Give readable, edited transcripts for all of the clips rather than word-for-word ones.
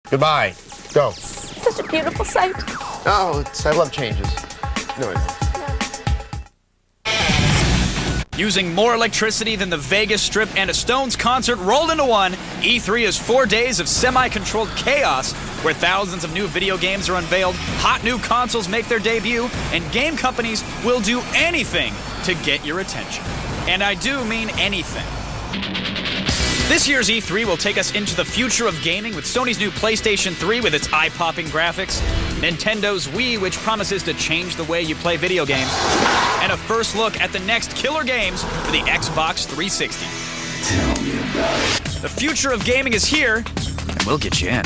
Goodbye. Go. Such a beautiful sight. Oh, I love changes. No, I don't. Using more electricity than the Vegas Strip and a Stones concert rolled into one, E3 is 4 days of semi-controlled chaos where thousands of new video games are unveiled, hot new consoles make their debut, and game companies will do anything to get your attention. And I do mean anything. This year's E3 will take us into the future of gaming with Sony's new PlayStation 3 with its eye-popping graphics, Nintendo's Wii, which promises to change the way you play video games, and a first look at the next killer games for the Xbox 360. Tell me about it. The future of gaming is here, and we'll get you in.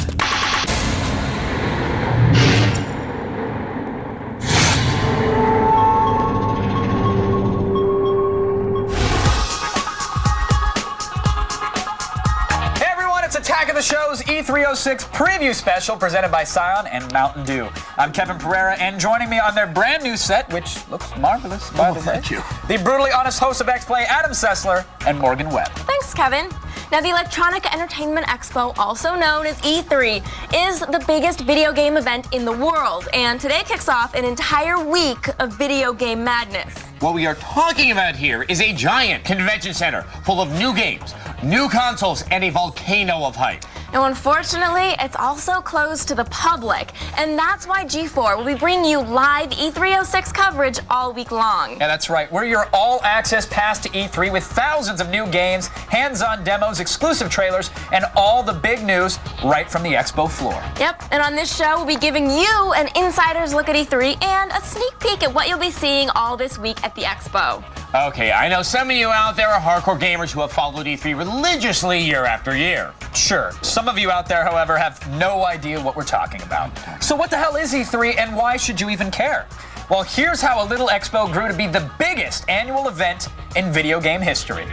Attack of the Show's E306 preview special presented by Scion and Mountain Dew. I'm Kevin Pereira, and joining me on their brand new set, which looks marvelous, by the way, thank you. The brutally honest hosts of X-Play, Adam Sessler and Morgan Webb. Thanks, Kevin. Now, the Electronic Entertainment Expo, also known as E3, is the biggest video game event in the world, and today kicks off an entire week of video game madness. What we are talking about here is a giant convention center full of new games, new consoles, and a volcano of hype. Now, unfortunately, it's also closed to the public, and that's why G4 will be bringing you live E306 coverage all week long. Yeah, that's right. We're your all-access pass to E3 with thousands of new games, hands-on demos, exclusive trailers, and all the big news right from the expo floor. Yep, and on this show, we'll be giving you an insider's look at E3 and a sneak peek at what you'll be seeing all this week at the expo. Okay, I know some of you out there are hardcore gamers who have followed E3 religiously year after year. Sure. Some of you out there, however, have no idea what we're talking about. So what the hell is E3 and why should you even care? Well, here's how a little expo grew to be the biggest annual event in video game history.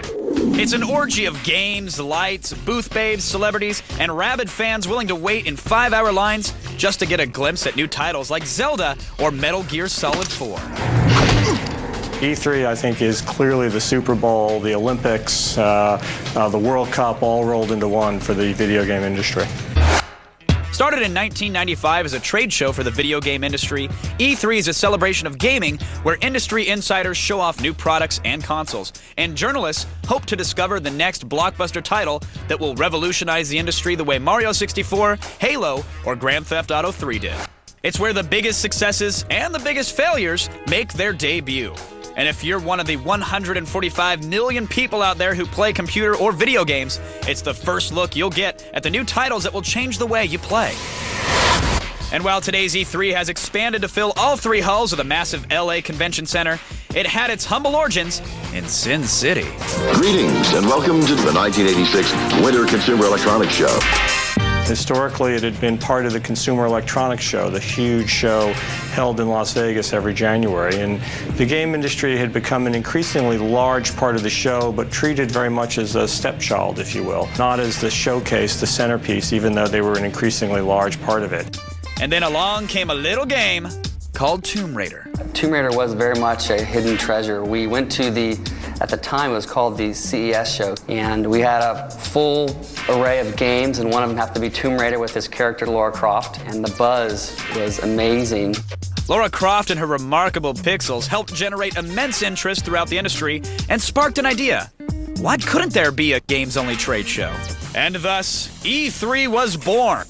It's an orgy of games, lights, booth babes, celebrities, and rabid fans willing to wait in 5-hour lines just to get a glimpse at new titles like Zelda or Metal Gear Solid 4. E3, I think, is clearly the Super Bowl, the Olympics, the World Cup, all rolled into one for the video game industry. Started in 1995 as a trade show for the video game industry, E3 is a celebration of gaming where industry insiders show off new products and consoles, and journalists hope to discover the next blockbuster title that will revolutionize the industry the way Mario 64, Halo, or Grand Theft Auto 3 did. It's where the biggest successes and the biggest failures make their debut. And if you're one of the 145 million people out there who play computer or video games, it's the first look you'll get at the new titles that will change the way you play. And while today's E3 has expanded to fill all three halls of the massive LA Convention Center, it had its humble origins in Sin City. Greetings and welcome to the 1986 Winter Consumer Electronics Show. Historically, it had been part of the Consumer Electronics Show, the huge show held in Las Vegas every January. And the game industry had become an increasingly large part of the show, but treated very much as a stepchild, if you will. Not as the showcase, the centerpiece, even though they were an increasingly large part of it. And then along came a little game called Tomb Raider. Tomb Raider was very much a hidden treasure. We went to at the time it was called the CES show, and we had a full array of games, and one of them happened to be Tomb Raider with his character Lara Croft, and the buzz was amazing. Lara Croft and her remarkable pixels helped generate immense interest throughout the industry and sparked an idea. Why couldn't there be a games-only trade show? And thus, E3 was born.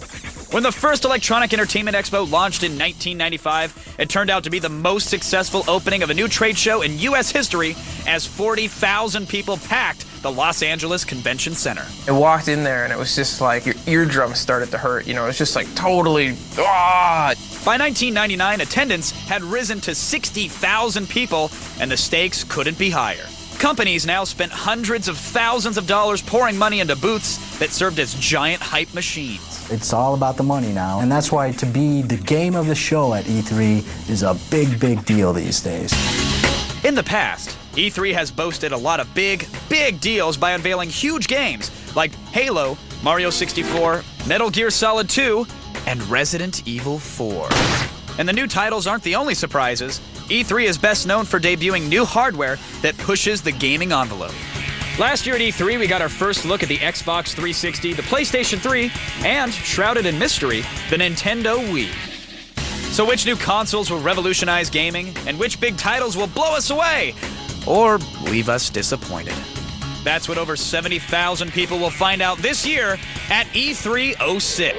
When the first Electronic Entertainment Expo launched in 1995, it turned out to be the most successful opening of a new trade show in U.S. history as 40,000 people packed the Los Angeles Convention Center. I walked in there and it was just like your eardrums started to hurt. You know, it was just like totally, ah! By 1999, attendance had risen to 60,000 people and the stakes couldn't be higher. Companies now spent hundreds of thousands of dollars pouring money into booths that served as giant hype machines. It's all about the money now, and that's why to be the game of the show at E3 is a big, big deal these days. In the past, E3 has boasted a lot of big deals by unveiling huge games like Halo, Mario 64, Metal Gear Solid 2, and Resident Evil 4. And the new titles aren't the only surprises. E3 is best known for debuting new hardware that pushes the gaming envelope. Last year at E3, we got our first look at the Xbox 360, the PlayStation 3, and, shrouded in mystery, the Nintendo Wii. So which new consoles will revolutionize gaming, and which big titles will blow us away, or leave us disappointed? That's what over 70,000 people will find out this year at E3 '06.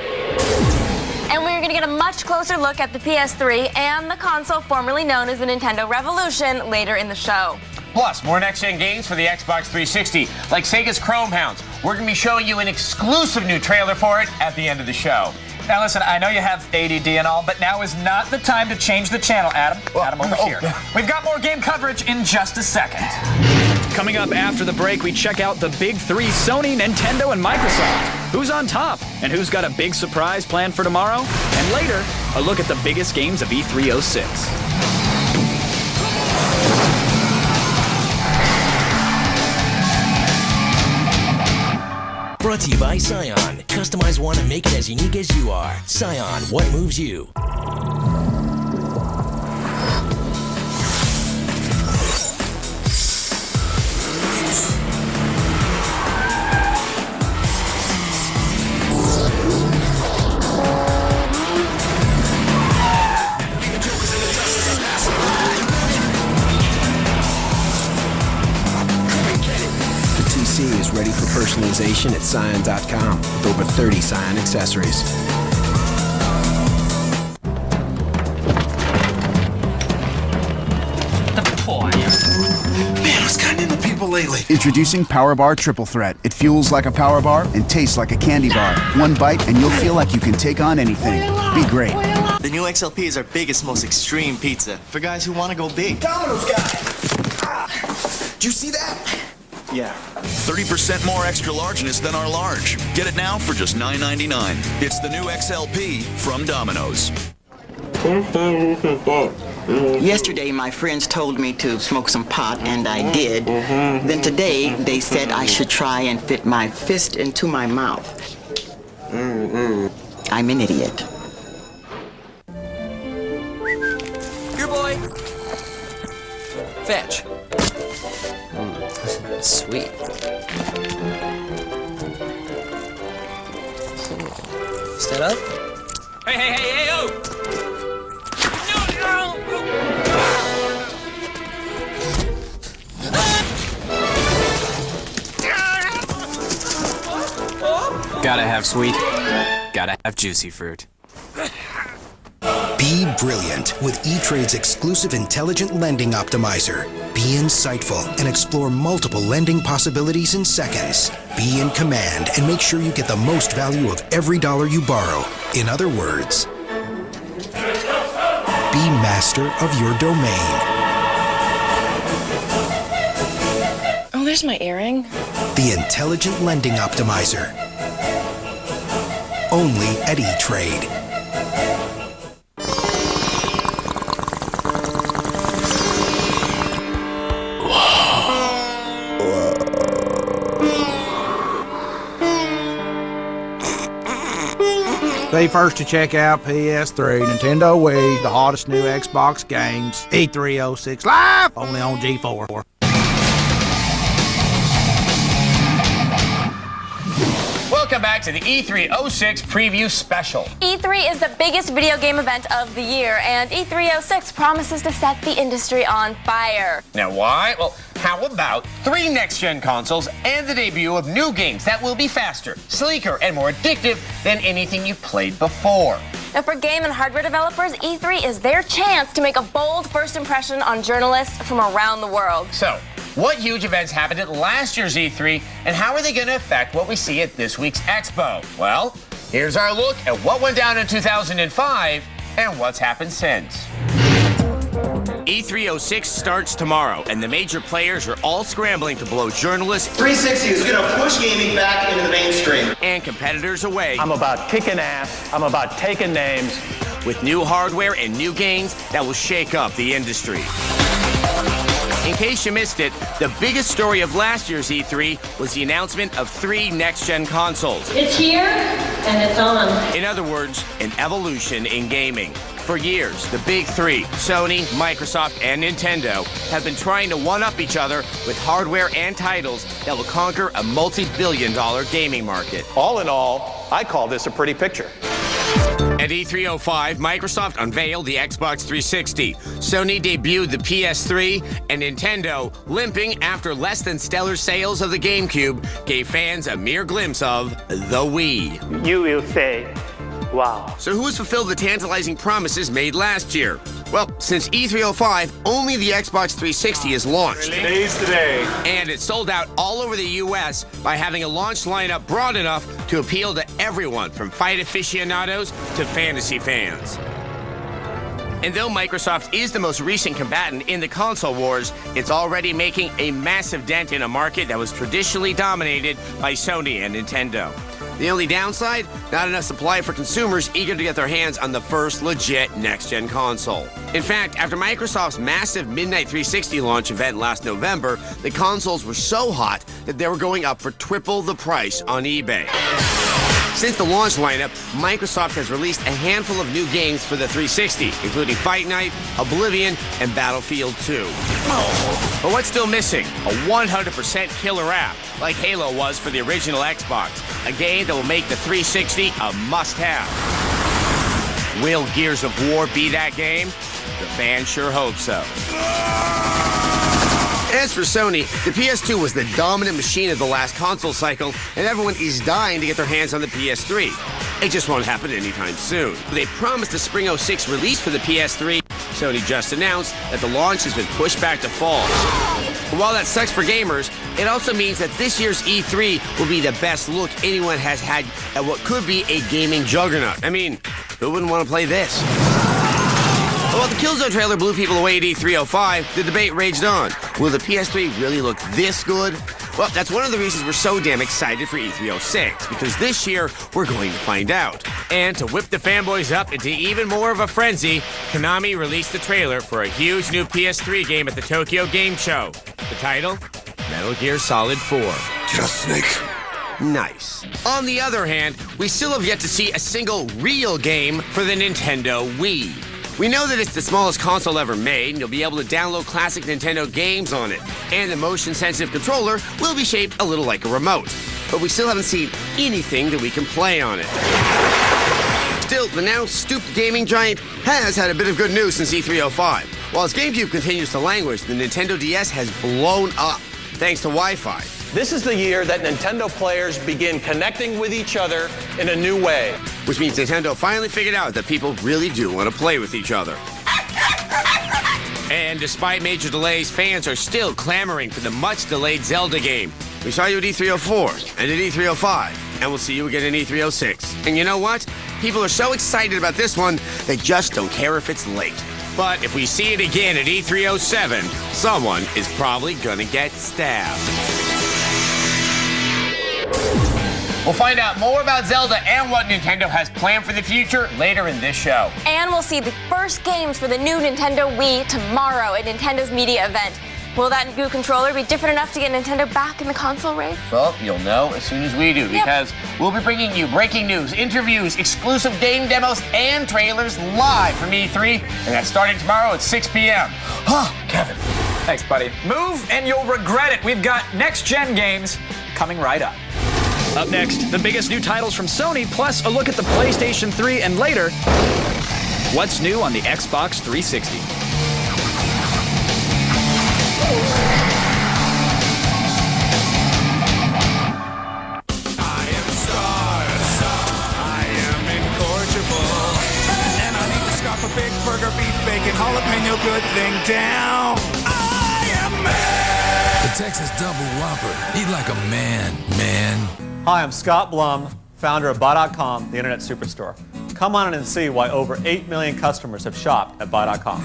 And we're going to get a much closer look at the PS3 and the console formerly known as the Nintendo Revolution later in the show. Plus, more next-gen games for the Xbox 360, like Sega's Chrome Hounds. We're going to be showing you an exclusive new trailer for it at the end of the show. Now listen, I know you have ADD and all, but now is not the time to change the channel, Adam. Adam, over here. We've got more game coverage in just a second. Coming up after the break, we check out the big three, Sony, Nintendo, and Microsoft. Who's on top, and who's got a big surprise planned for tomorrow? And later, a look at the biggest games of E3 '06. Brought to you by Scion. Customize one and make it as unique as you are. Scion, what moves you? Is ready for personalization at Scion.com with over 30 Scion accessories. Man, I was kind of into people lately. Introducing Power Bar Triple Threat. It fuels like a power bar and tastes like a candy bar. One bite and you'll feel like you can take on anything. Be great. The new XLP is our biggest, most extreme pizza for guys who want to go big. Domino's guy! Did you see that? Yeah. 30% more extra largeness than our large. Get it now for just $9.99. It's the new XLP from Domino's. Yesterday, my friends told me to smoke some pot, and I did. Then today, they said I should try and fit my fist into my mouth. I'm an idiot. Your boy. Fetch. Sweet. Stand up. Hey, oh! Gotta have sweet. Gotta have juicy fruit. Be brilliant with E-Trade's exclusive intelligent lending optimizer. Be insightful and explore multiple lending possibilities in seconds. Be in command and make sure you get the most value of every dollar you borrow. In other words, be master of your domain. Oh, there's my earring. The intelligent lending optimizer. Only at E-Trade. Be first to check out PS3, Nintendo Wii, the hottest new Xbox games, E3 '06 live, only on G4. Welcome back to the E3 '06 preview special. E3 is the biggest video game event of the year, and E3 '06 promises to set the industry on fire. Now why? Well, how about 3 next-gen consoles and the debut of new games that will be faster, sleeker, and more addictive than anything you've played before? Now for game and hardware developers, E3 is their chance to make a bold first impression on journalists from around the world. So, what huge events happened at last year's E3, and how are they going to affect what we see at this week's Expo? Well, here's our look at what went down in 2005 and what's happened since. E3 '06 starts tomorrow, and the major players are all scrambling to blow journalists 360 is going to push gaming back into the mainstream. And competitors away. I'm about kicking ass. I'm about taking names. With new hardware and new games that will shake up the industry. In case you missed it, the biggest story of last year's E3 was the announcement of 3 next-gen consoles. It's here, and it's on. In other words, an evolution in gaming. For years, the big 3, Sony, Microsoft, and Nintendo, have been trying to one-up each other with hardware and titles that will conquer a multi-billion-dollar gaming market. All in all, I call this a pretty picture. At E305, Microsoft unveiled the Xbox 360, Sony debuted the PS3, and Nintendo, limping after less than stellar sales of the GameCube, gave fans a mere glimpse of the Wii. You will say, wow. So who has fulfilled the tantalizing promises made last year? Well, since E305, only the Xbox 360 is launched. Today's the day. And it sold out all over the US by having a launch lineup broad enough to appeal to everyone from fight aficionados to fantasy fans. And though Microsoft is the most recent combatant in the console wars, it's already making a massive dent in a market that was traditionally dominated by Sony and Nintendo. The only downside? Not enough supply for consumers eager to get their hands on the first legit next-gen console. In fact, after Microsoft's massive Midnight 360 launch event last November, the consoles were so hot that they were going up for triple the price on eBay. Since the launch lineup, Microsoft has released a handful of new games for the 360, including Fight Night, Oblivion, and Battlefield 2. But what's still missing? A 100% killer app, like Halo was for the original Xbox, a game that will make the 360 a must-have. Will Gears of War be that game? The fans sure hope so. As for Sony, the PS2 was the dominant machine of the last console cycle, and everyone is dying to get their hands on the PS3. It just won't happen anytime soon. They promised a Spring 06 release for the PS3. Sony just announced that the launch has been pushed back to fall. And while that sucks for gamers, it also means that this year's E3 will be the best look anyone has had at what could be a gaming juggernaut. I mean, who wouldn't want to play this? While the Killzone trailer blew people away at E305, the debate raged on. Will the PS3 really look this good? Well, that's one of the reasons we're so damn excited for E306, because this year, we're going to find out. And to whip the fanboys up into even more of a frenzy, Konami released the trailer for a huge new PS3 game at the Tokyo Game Show. The title? Metal Gear Solid 4. Just Snake. Nice. On the other hand, we still have yet to see a single real game for the Nintendo Wii. We know that it's the smallest console ever made, and you'll be able to download classic Nintendo games on it. And the motion-sensitive controller will be shaped a little like a remote. But we still haven't seen anything that we can play on it. Still, the now stooped gaming giant has had a bit of good news since E305. While its GameCube continues to languish, the Nintendo DS has blown up, thanks to Wi-Fi. This is the year that Nintendo players begin connecting with each other in a new way. Which means Nintendo finally figured out that people really do want to play with each other. And despite major delays, fans are still clamoring for the much-delayed Zelda game. We saw you at E304 and at E305, and we'll see you again at E306. And you know what? People are so excited about this one, they just don't care if it's late. But if we see it again at E307, someone is probably gonna get stabbed. We'll find out more about Zelda and what Nintendo has planned for the future later in this show. And we'll see the first games for the new Nintendo Wii tomorrow at Nintendo's media event. Will that new controller be different enough to get Nintendo back in the console race? Well, you'll know as soon as we do, because we'll be bringing you breaking news, interviews, exclusive game demos, and trailers live from E3, and that's starting tomorrow at 6 p.m. Kevin. Thanks, buddy. Move and you'll regret it. We've got next-gen games coming right up. Up next, the biggest new titles from Sony, plus a look at the PlayStation 3, and later, what's new on the Xbox 360. I am stars. I am incorrigible. And I need to scarf a big burger, beef, bacon, jalapeno, good thing down. I am man. The Texas Double Whopper. Eat like a man. Hi, I'm Scott Blum, founder of Buy.com, the internet superstore. Come on in and see why over 8 million customers have shopped at Buy.com.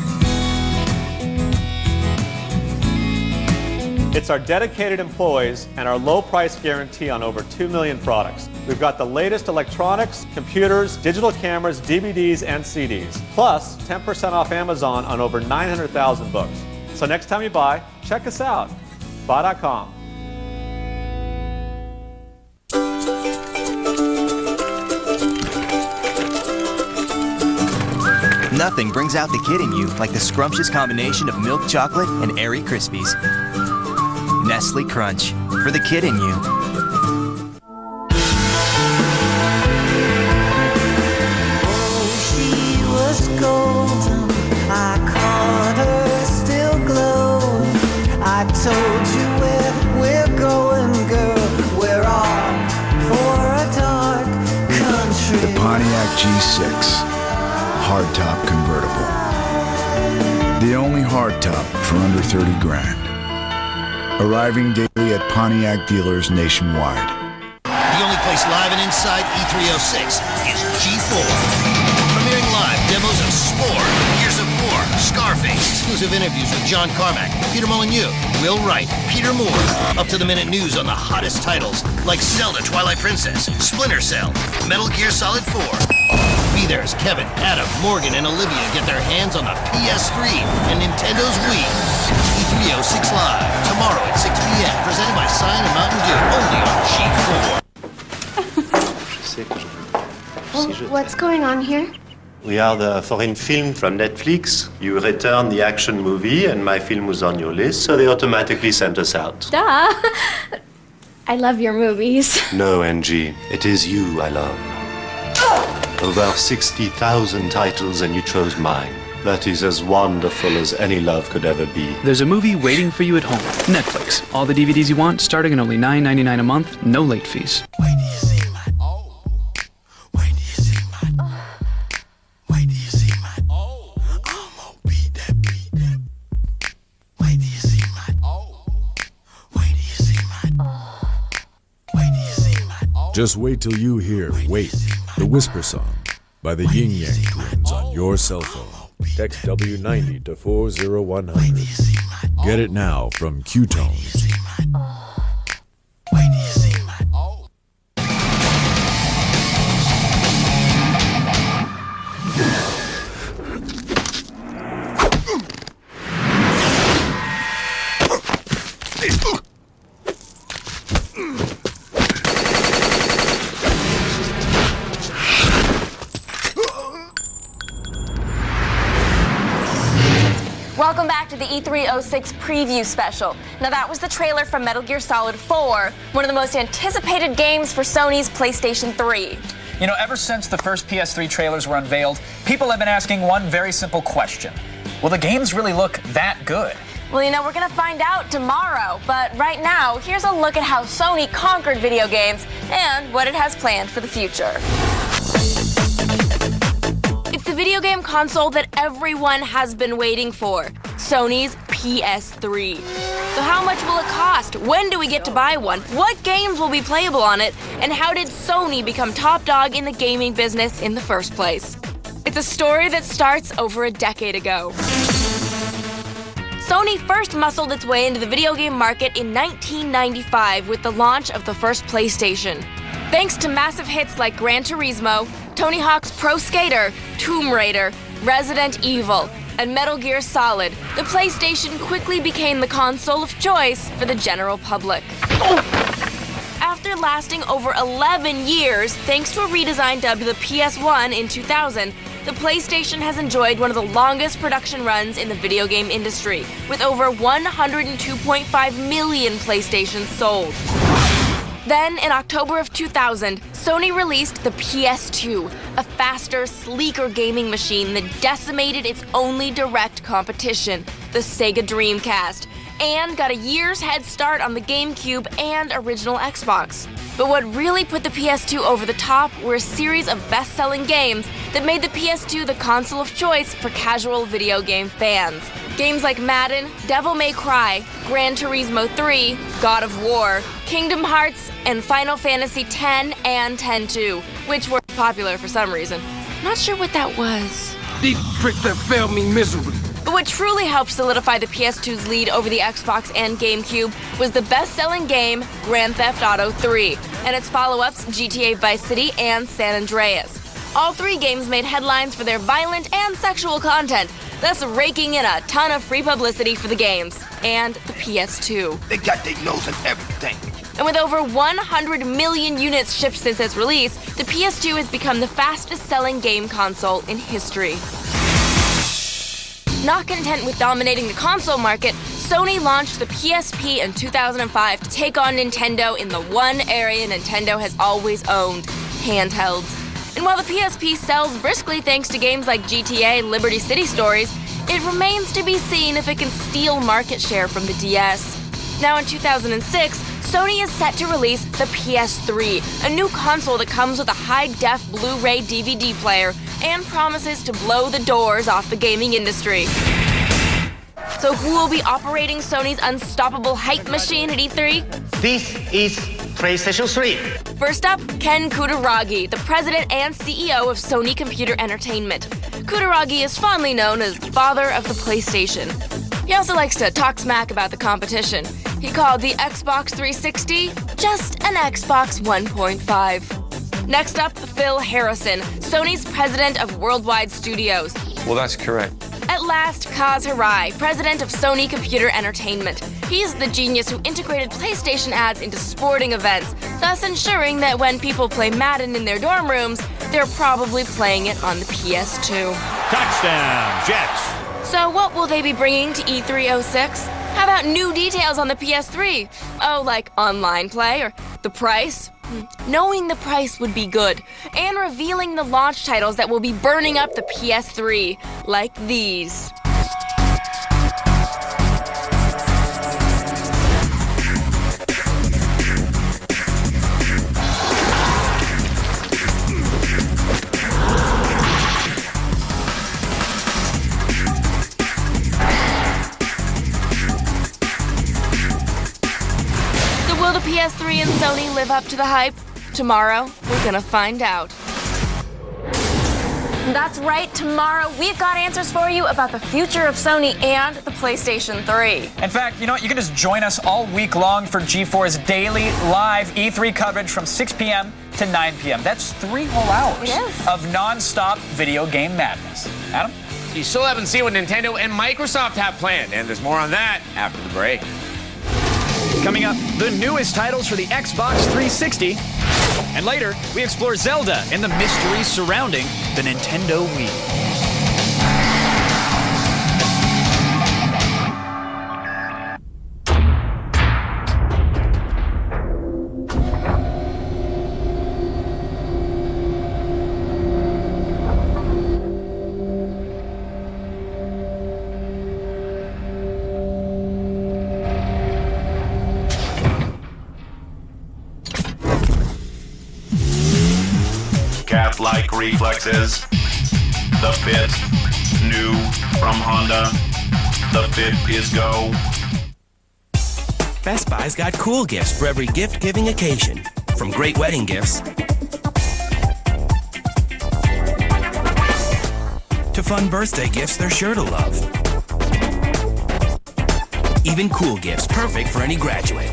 It's our dedicated employees and our low price guarantee on over 2 million products. We've got the latest electronics, computers, digital cameras, DVDs, and CDs. Plus, 10% off Amazon on over 900,000 books. So next time you buy, check us out. Buy.com. Nothing brings out the kid in you like the scrumptious combination of milk chocolate and airy Krispies. Nestle Crunch, for the kid in you. She was golden, I caught her still glowing. I told you where we're going, girl. We're off for a dark country. The Pontiac G6. Hardtop convertible. The only hardtop for under 30 grand. Arriving daily at Pontiac dealers nationwide. The only place live and inside E306 is G4. Premiering live demos of Spore, Gears of War, Scarface, exclusive interviews with John Carmack, Peter Molyneux, Will Wright, Peter Moore, up-to-the-minute news on the hottest titles like Zelda Twilight Princess, Splinter Cell, Metal Gear Solid 4. Be there as Kevin, Adam, Morgan, and Olivia get their hands on the PS3 and Nintendo's Wii. E306 Live, tomorrow at 6 p.m. Presented by Cyan and Mountain Dew, only on G4. What's going on here? We are the foreign film from Netflix. You returned the action movie, and my film was on your list, so they automatically sent us out. Duh. I love your movies. No, NG. It is you I love. Over 60,000 titles, and you chose mine. That is as wonderful as any love could ever be. There's a movie waiting for you at home. Netflix. All the DVDs you want, starting at only $9.99 a month, no late fees. Just wait till you hear Wait, the Whisper Song by the Yin Yang Twins on your cell phone. Text W90 to 40100. Get it now from Q-Tones. Welcome back to the E306 preview special. Now that was the trailer from Metal Gear Solid 4, one of the most anticipated games for Sony's PlayStation 3. You know, ever since the first PS3 trailers were unveiled, people have been asking one very simple question. Will the games really look that good? Well, you know, we're gonna find out tomorrow, but right now, here's a look at how Sony conquered video games and what it has planned for the future. It's the video game console that everyone has been waiting for, Sony's PS3. So how much will it cost? When do we get to buy one? What games will be playable on it? And how did Sony become top dog in the gaming business in the first place? It's a story that starts over a decade ago. Sony first muscled its way into the video game market in 1995 with the launch of the first PlayStation. Thanks to massive hits like Gran Turismo, Tony Hawk's Pro Skater, Tomb Raider, Resident Evil, and Metal Gear Solid, the PlayStation quickly became the console of choice for the general public. After lasting over 11 years, thanks to a redesign dubbed the PS1 in 2000, the PlayStation has enjoyed one of the longest production runs in the video game industry, with over 102.5 million PlayStations sold. Then, in October of 2000, Sony released the PS2, a faster, sleeker gaming machine that decimated its only direct competition, the Sega Dreamcast, and got a year's head start on the GameCube and original Xbox. But what really put the PS2 over the top were a series of best-selling games that made the PS2 the console of choice for casual video game fans. Games like Madden, Devil May Cry, Gran Turismo 3, God of War, Kingdom Hearts, and Final Fantasy X and X-2, which were popular for some reason. Not sure what that was. These pricks have failed me miserably. But what truly helped solidify the PS2's lead over the Xbox and GameCube was the best-selling game, Grand Theft Auto 3, and its follow-ups, GTA Vice City and San Andreas. All three games made headlines for their violent and sexual content, thus raking in a ton of free publicity for the games and the PS2. They got their nose in everything. And with over 100 million units shipped since its release, the PS2 has become the fastest-selling game console in history. Not content with dominating the console market, Sony launched the PSP in 2005 to take on Nintendo in the one area Nintendo has always owned, handhelds. And while the PSP sells briskly thanks to games like GTA and Liberty City Stories, it remains to be seen if it can steal market share from the DS. Now in 2006, Sony is set to release the PS3, a new console that comes with a high-def Blu-ray DVD player and promises to blow the doors off the gaming industry. So who will be operating Sony's unstoppable hype machine at E3? This is PlayStation 3. First up, Ken Kutaragi, the president and CEO of Sony Computer Entertainment. Kutaragi is fondly known as the father of the PlayStation. He also likes to talk smack about the competition. He called the Xbox 360 just an Xbox 1.5. Next up, Phil Harrison, Sony's president of Worldwide Studios. Well, that's correct. At last, Kaz Hirai, president of Sony Computer Entertainment. He's the genius who integrated PlayStation ads into sporting events, thus ensuring that when people play Madden in their dorm rooms, they're probably playing it on the PS2. Touchdown, Jets! So what will they be bringing to E306? How about new details on the PS3? Oh, like online play or the price? Knowing the price would be good. And revealing the launch titles that will be burning up the PS3, like these. Will the PS3 and Sony live up to the hype? Tomorrow, we're gonna find out. That's right, tomorrow we've got answers for you about the future of Sony and the PlayStation 3. In fact, you know what? You can just join us all week long for G4's daily live E3 coverage from 6 p.m. to 9 p.m. That's 3 whole hours of non-stop video game madness. Adam? You still haven't seen what Nintendo and Microsoft have planned, and there's more on that after the break. Coming up, the newest titles for the Xbox 360. And later, we explore Zelda and the mysteries surrounding the Nintendo Wii. Cat-like reflexes. The Fit, new from Honda. The Fit is go. Best Buy's got cool gifts for every gift-giving occasion. From great wedding gifts to fun birthday gifts they're sure to love. Even cool gifts perfect for any graduate.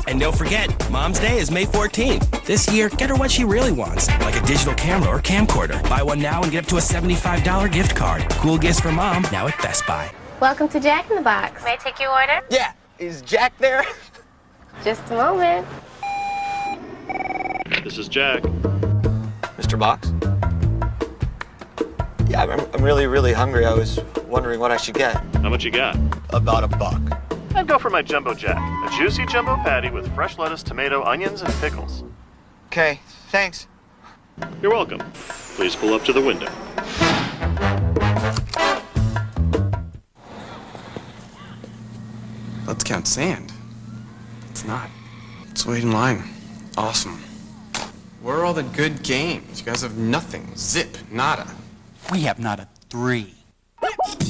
And don't forget, Mom's Day is May 14th. This year, get her what she really wants, like a digital camera or camcorder. Buy one now and get up to a $75 gift card. Cool gifts for Mom, now at Best Buy. Welcome to Jack in the Box. May I take your order? Yeah, is Jack there? Just a moment. This is Jack. Mr. Box? Yeah, I'm really, really hungry. I was wondering what I should get. How much you got? About $1. I'd go for my Jumbo Jack, a juicy jumbo patty with fresh lettuce, tomato, onions, and pickles. Okay, thanks. You're welcome. Please pull up to the window. Let's count sand. It's not. Let's wait in line. Awesome. Where are all the good games? You guys have nothing. Zip. Nada. We have not a 3.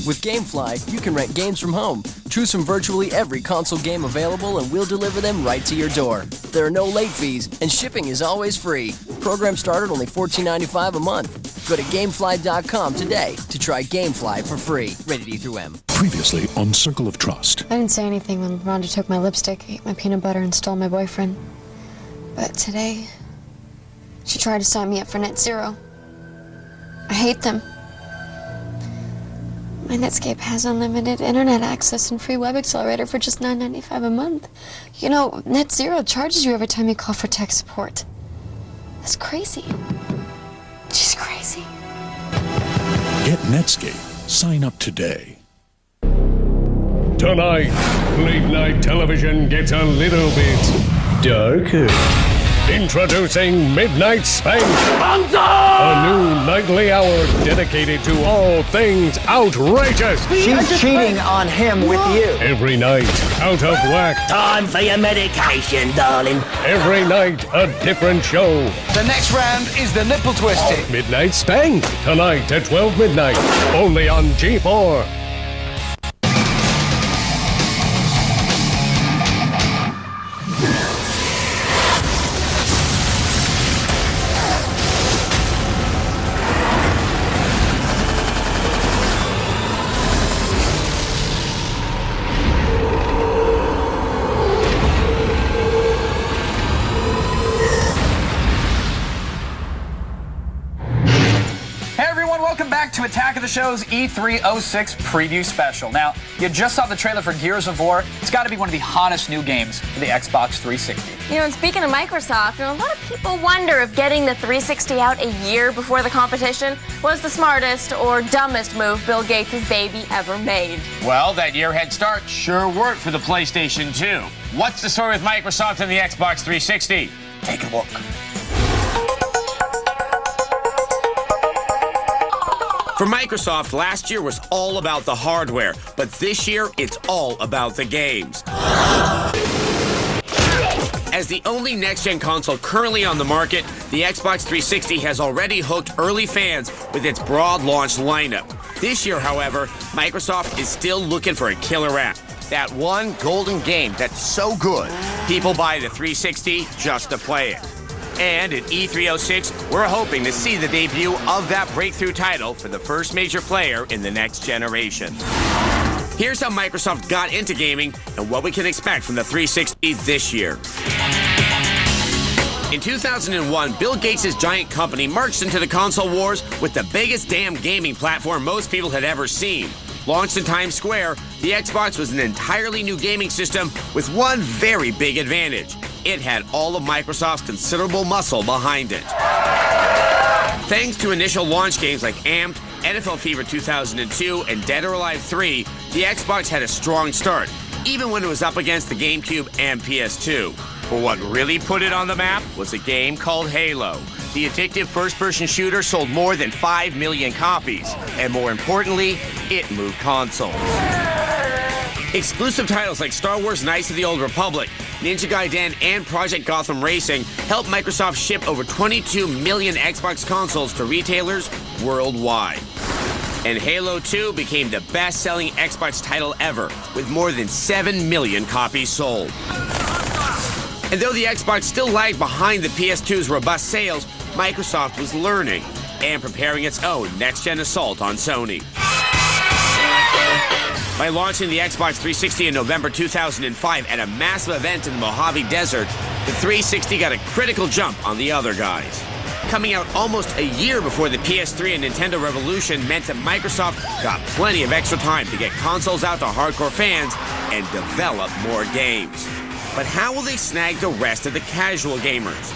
With GameFly, you can rent games from home. Choose from virtually every console game available and we'll deliver them right to your door. There are no late fees and shipping is always free. Programs start at only $14.95 a month. Go to GameFly.com today to try GameFly for free. Rated E through M. Previously on Circle of Trust. I didn't say anything when Rhonda took my lipstick, ate my peanut butter, and stole my boyfriend. But today, she tried to sign me up for net zero. I hate them. My Netscape has unlimited internet access and free web accelerator for just $9.95 a month. You know, NetZero charges you every time you call for tech support. That's crazy. She's crazy. Get Netscape. Sign up today. Tonight, late night television gets a little bit darker. Introducing Midnight Spank, a new nightly hour dedicated to all things outrageous. She's cheating on him with you. Every night, out of whack. Time for your medication, darling. Every night, a different show. The next round is the nipple twisting. Midnight Spank, tonight at 12 midnight, only on G4. To Attack of the Show's E306 preview special. Now, you just saw the trailer for Gears of War. It's got to be one of the hottest new games for the Xbox 360. You know, and speaking of Microsoft, a lot of people wonder if getting the 360 out a year before the competition was the smartest or dumbest move Bill Gates' baby ever made. Well, that year head start sure worked for the PlayStation 2. What's the story with Microsoft and the Xbox 360? Take a look. For Microsoft, last year was all about the hardware, but this year, it's all about the games. As the only next-gen console currently on the market, the Xbox 360 has already hooked early fans with its broad launch lineup. This year, however, Microsoft is still looking for a killer app. That one golden game that's so good, people buy the 360 just to play it. And at E306, we're hoping to see the debut of that breakthrough title for the first major player in the next generation. Here's how Microsoft got into gaming and what we can expect from the 360 this year. In 2001, Bill Gates' giant company marched into the console wars with the biggest damn gaming platform most people had ever seen. Launched in Times Square, the Xbox was an entirely new gaming system with one very big advantage. It had all of Microsoft's considerable muscle behind it. Thanks to initial launch games like Amped, NFL Fever 2002, and Dead or Alive 3, the Xbox had a strong start, even when it was up against the GameCube and PS2. But what really put it on the map was a game called Halo. The addictive first-person shooter sold more than 5 million copies, and more importantly, it moved consoles. Exclusive titles like Star Wars Knights of the Old Republic, Ninja Gaiden, and Project Gotham Racing helped Microsoft ship over 22 million Xbox consoles to retailers worldwide. And Halo 2 became the best-selling Xbox title ever, with more than 7 million copies sold. And though the Xbox still lagged behind the PS2's robust sales, Microsoft was learning and preparing its own next-gen assault on Sony. By launching the Xbox 360 in November 2005 at a massive event in the Mojave Desert, the 360 got a critical jump on the other guys. Coming out almost a year before the PS3 and Nintendo Revolution meant that Microsoft got plenty of extra time to get consoles out to hardcore fans and develop more games. But how will they snag the rest of the casual gamers?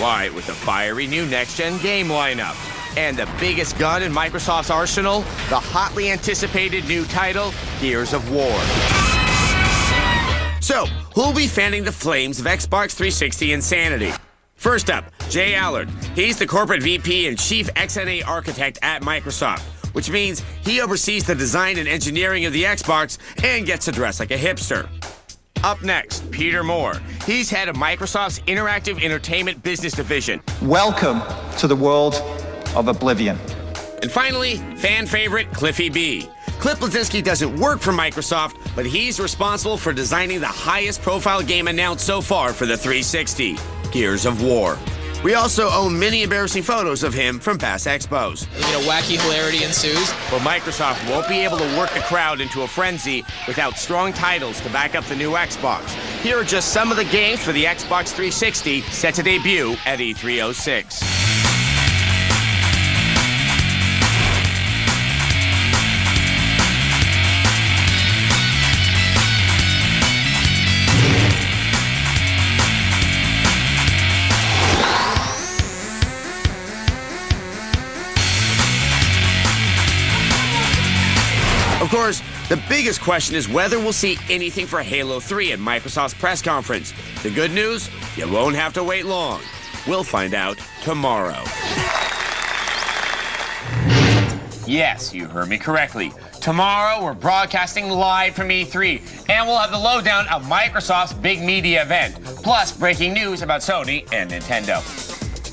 Why, with the fiery new next-gen game lineup. And the biggest gun in Microsoft's arsenal, the hotly anticipated new title, Gears of War. So, who'll be fanning the flames of Xbox 360 insanity? First up, Jay Allard. He's the corporate VP and chief XNA architect at Microsoft, which means he oversees the design and engineering of the Xbox and gets to dress like a hipster. Up next, Peter Moore. He's head of Microsoft's Interactive Entertainment Business Division. Welcome to the world of Oblivion. And finally, fan favorite Cliffy B. Cliff Bleszinski doesn't work for Microsoft, but he's responsible for designing the highest profile game announced so far for the 360, Gears of War. We also own many embarrassing photos of him from past expos. Wacky hilarity ensues. But Microsoft won't be able to work the crowd into a frenzy without strong titles to back up the new Xbox. Here are just some of the games for the Xbox 360 set to debut at E306. course, the biggest question is whether we'll see anything for Halo 3 at Microsoft's press conference. The good news? You won't have to wait long. We'll find out tomorrow. Yes, you heard me correctly. Tomorrow, we're broadcasting live from E3, and we'll have the lowdown of Microsoft's big media event, plus breaking news about Sony and Nintendo.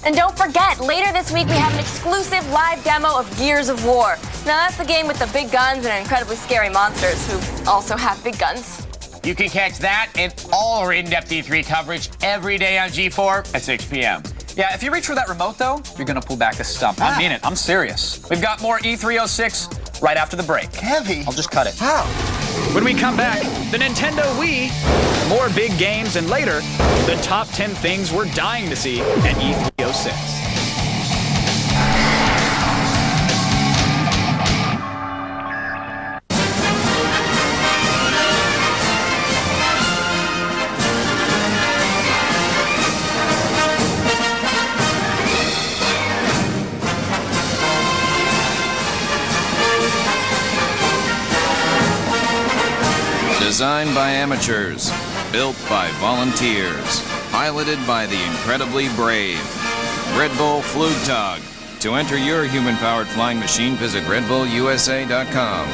And don't forget, later this week we have an exclusive live demo of Gears of War. Now that's the game with the big guns and incredibly scary monsters who also have big guns. You can catch that and all our in-depth E3 coverage every day on G4 at 6 p.m. Yeah, if you reach for that remote, though, you're going to pull back a stump. I mean it. I'm serious. We've got more E306 right after the break. Heavy. I'll just cut it. How? When we come back, the Nintendo Wii, more big games, and later, the top 10 things we're dying to see at E306. Designed by amateurs, built by volunteers, piloted by the incredibly brave. Red Bull Flugtag. To enter your human-powered flying machine, visit redbullusa.com.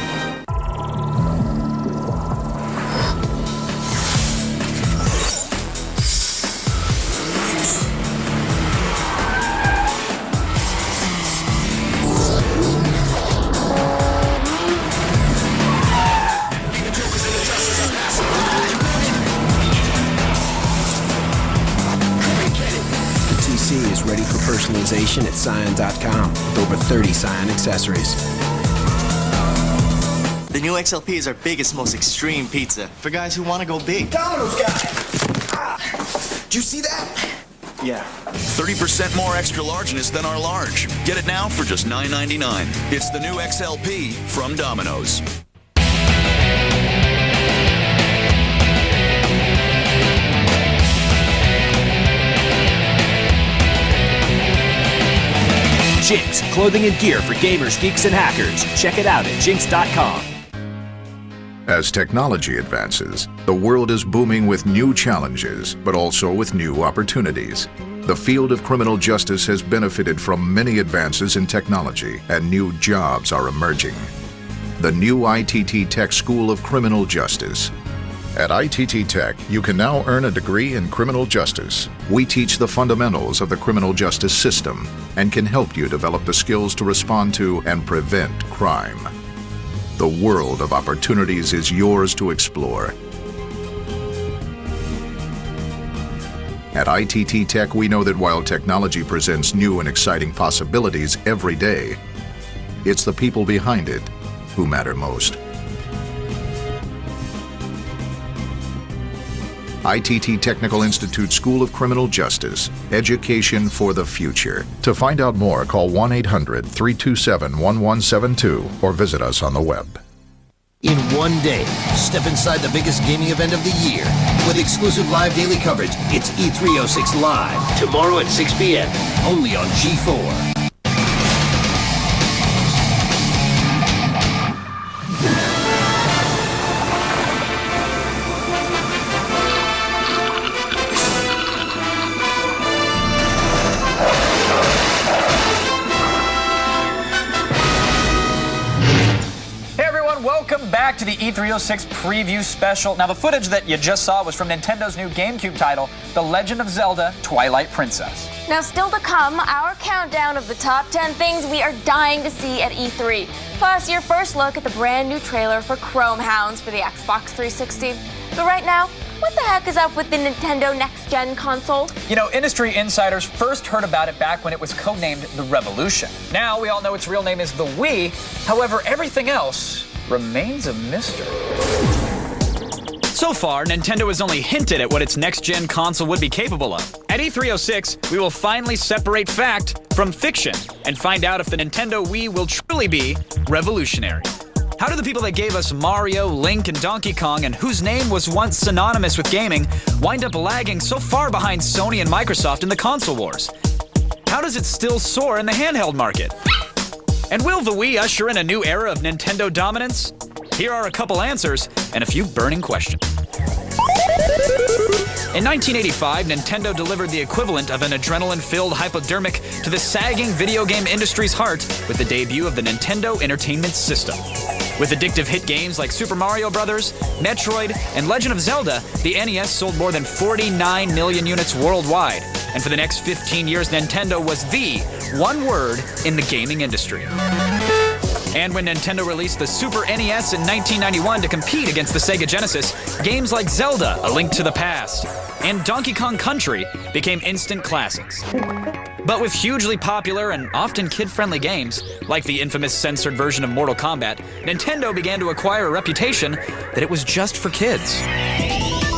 Is ready for personalization at Scion.com with over 30 Scion accessories. The new XLP is our biggest, most extreme pizza for guys who want to go big. Domino's guy! Did you see that? Yeah. 30% more extra largeness than our large. Get it now for just $9.99. It's the new XLP from Domino's. Jinx, clothing and gear for gamers, geeks, and hackers. Check it out at jinx.com. As technology advances, the world is booming with new challenges, but also with new opportunities. The field of criminal justice has benefited from many advances in technology, and new jobs are emerging. The new ITT Tech School of Criminal Justice. At ITT Tech, you can now earn a degree in criminal justice. We teach the fundamentals of the criminal justice system and can help you develop the skills to respond to and prevent crime. The world of opportunities is yours to explore. At ITT Tech, we know that while technology presents new and exciting possibilities every day, it's the people behind it who matter most. ITT Technical Institute School of Criminal Justice. Education for the future. To find out more, call 1-800-327-1172 or visit us on the web. In one day, step inside the biggest gaming event of the year. With exclusive live daily coverage, it's E306 Live. Tomorrow at 6 p.m. Only on G4. Welcome back to the E306 preview special. Now, the footage that you just saw was from Nintendo's new GameCube title, The Legend of Zelda: Twilight Princess. Now, still to come, our countdown of the top 10 things we are dying to see at E3. Plus, your first look at the brand new trailer for Chrome Hounds for the Xbox 360. But right now, what the heck is up with the Nintendo next-gen console? You know, industry insiders first heard about it back when it was codenamed the Revolution. Now, we all know its real name is the Wii. However, everything else remains a mystery. So far, Nintendo has only hinted at what its next-gen console would be capable of. At E306, we will finally separate fact from fiction and find out if the Nintendo Wii will truly be revolutionary. How do the people that gave us Mario, Link, and Donkey Kong, and whose name was once synonymous with gaming, wind up lagging so far behind Sony and Microsoft in the console wars? How does it still soar in the handheld market? And will the Wii usher in a new era of Nintendo dominance? Here are a couple answers and a few burning questions. In 1985, Nintendo delivered the equivalent of an adrenaline-filled hypodermic to the sagging video game industry's heart with the debut of the Nintendo Entertainment System. With addictive hit games like Super Mario Bros., Metroid, and Legend of Zelda, the NES sold more than 49 million units worldwide. And for the next 15 years, Nintendo was the one word in the gaming industry. And when Nintendo released the Super NES in 1991 to compete against the Sega Genesis, games like Zelda, A Link to the Past, and Donkey Kong Country became instant classics. But with hugely popular and often kid-friendly games, like the infamous censored version of Mortal Kombat, Nintendo began to acquire a reputation that it was just for kids.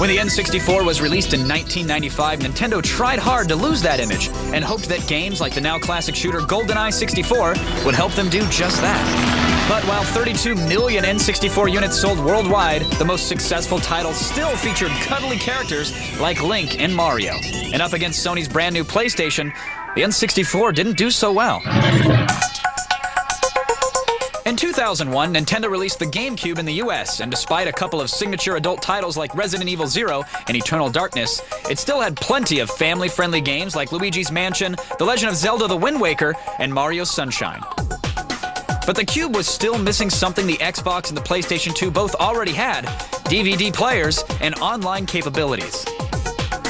When the N64 was released in 1995, Nintendo tried hard to lose that image and hoped that games like the now classic shooter GoldenEye 64 would help them do just that. But while 32 million N64 units sold worldwide, the most successful titles still featured cuddly characters like Link and Mario. And up against Sony's brand new PlayStation, the N64 didn't do so well. In 2001, Nintendo released the GameCube in the US, and despite a couple of signature adult titles like Resident Evil 0 and Eternal Darkness, it still had plenty of family-friendly games like Luigi's Mansion, The Legend of Zelda: The Wind Waker, and Mario Sunshine. But the Cube was still missing something the Xbox and the PlayStation 2 both already had: DVD players and online capabilities.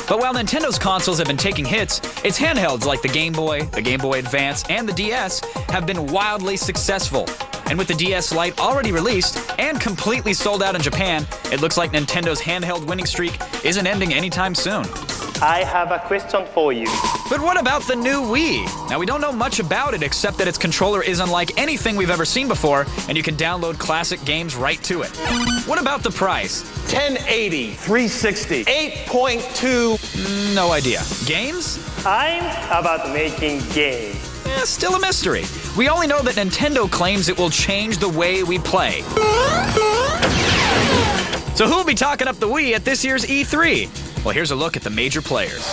But while Nintendo's consoles have been taking hits, its handhelds like the Game Boy Advance, and the DS have been wildly successful. And with the DS Lite already released and completely sold out in Japan, it looks like Nintendo's handheld winning streak isn't ending anytime soon. I have a question for you. But what about the new Wii? Now, we don't know much about it except that its controller is unlike anything we've ever seen before, and you can download classic games right to it. What about the price? 1080, 360, 8.2. No idea. Games? I'm about making games. Still a mystery. We only know that Nintendo claims it will change the way we play. So who'll be talking up the Wii at this year's E3? Well, here's a look at the major players.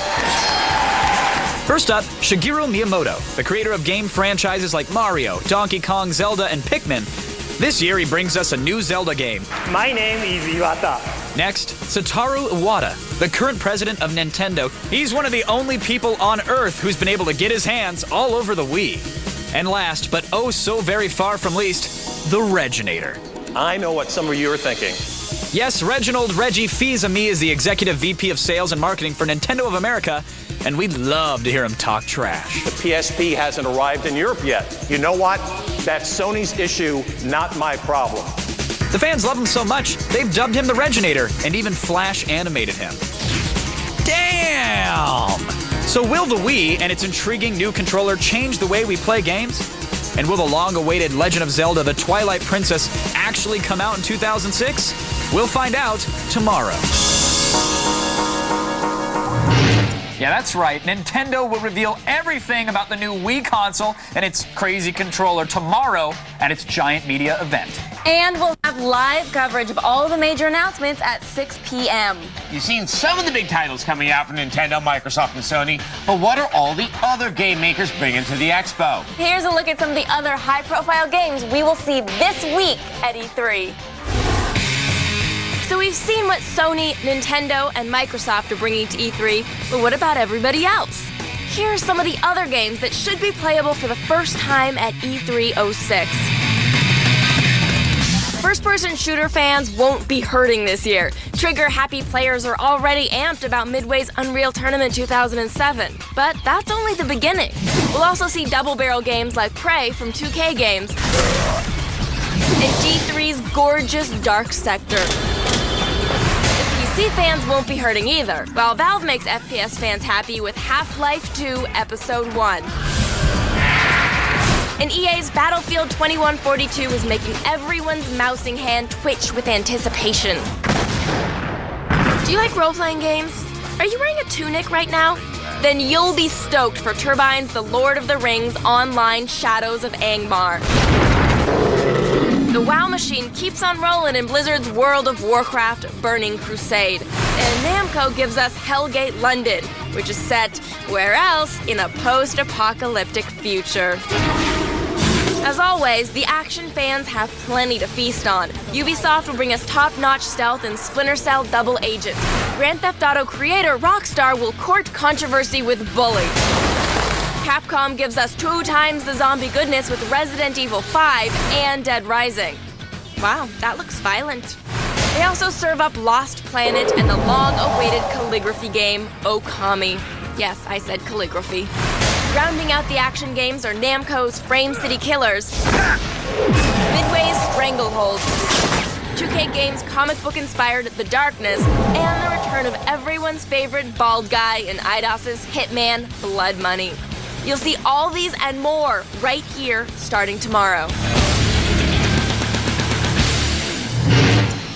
First up, Shigeru Miyamoto, the creator of game franchises like Mario, Donkey Kong, Zelda, and Pikmin. This year, he brings us a new Zelda game. My name is Iwata. Next, Satoru Iwata, the current president of Nintendo. He's one of the only people on Earth who's been able to get his hands all over the Wii. And last, but oh so very far from least, the Reginator. I know what some of you are thinking. Yes, Reginald Reggie Fils-Aimé is the executive VP of sales and marketing for Nintendo of America, and we'd love to hear him talk trash. The PSP hasn't arrived in Europe yet. You know what? That's Sony's issue, not my problem. The fans love him so much, they've dubbed him the Reginator and even Flash animated him. Damn! So will the Wii and its intriguing new controller change the way we play games? And will the long-awaited Legend of Zelda: The Twilight Princess actually come out in 2006? We'll find out tomorrow. Yeah, that's right. Nintendo will reveal everything about the new Wii console and its crazy controller tomorrow at its giant media event. And we'll have live coverage of all the major announcements at 6 p.m. You've seen some of the big titles coming out from Nintendo, Microsoft, and Sony, but what are all the other game makers bringing to the expo? Here's a look at some of the other high-profile games we will see this week at E3. So we've seen what Sony, Nintendo, and Microsoft are bringing to E3, but what about everybody else? Here are some of the other games that should be playable for the first time at E3 06. First-person shooter fans won't be hurting this year. Trigger-happy players are already amped about Midway's Unreal Tournament 2007. But that's only the beginning. We'll also see double-barrel games like Prey from 2K Games and G3's gorgeous Dark Sector. PC fans won't be hurting either, while Valve makes FPS fans happy with Half-Life 2 Episode 1. And EA's Battlefield 2142 is making everyone's mousing hand twitch with anticipation. Do you like role-playing games? Are you wearing a tunic right now? Then you'll be stoked for Turbine's The Lord of the Rings Online Shadows of Angmar. The WoW machine keeps on rolling in Blizzard's World of Warcraft Burning Crusade. And Namco gives us Hellgate London, which is set, where else, in a post-apocalyptic future. As always, the action fans have plenty to feast on. Ubisoft will bring us top-notch stealth in Splinter Cell Double Agent. Grand Theft Auto creator Rockstar will court controversy with Bully. Capcom gives us 2 times the zombie goodness with Resident Evil 5 and Dead Rising. Wow, that looks violent. They also serve up Lost Planet and the long-awaited calligraphy game, Okami. Yes, I said calligraphy. Rounding out the action games are Namco's Frame City Killers, Midway's Stranglehold, 2K Games' comic book-inspired The Darkness, and the return of everyone's favorite bald guy in Eidos's Hitman Blood Money. You'll see all these and more right here starting tomorrow.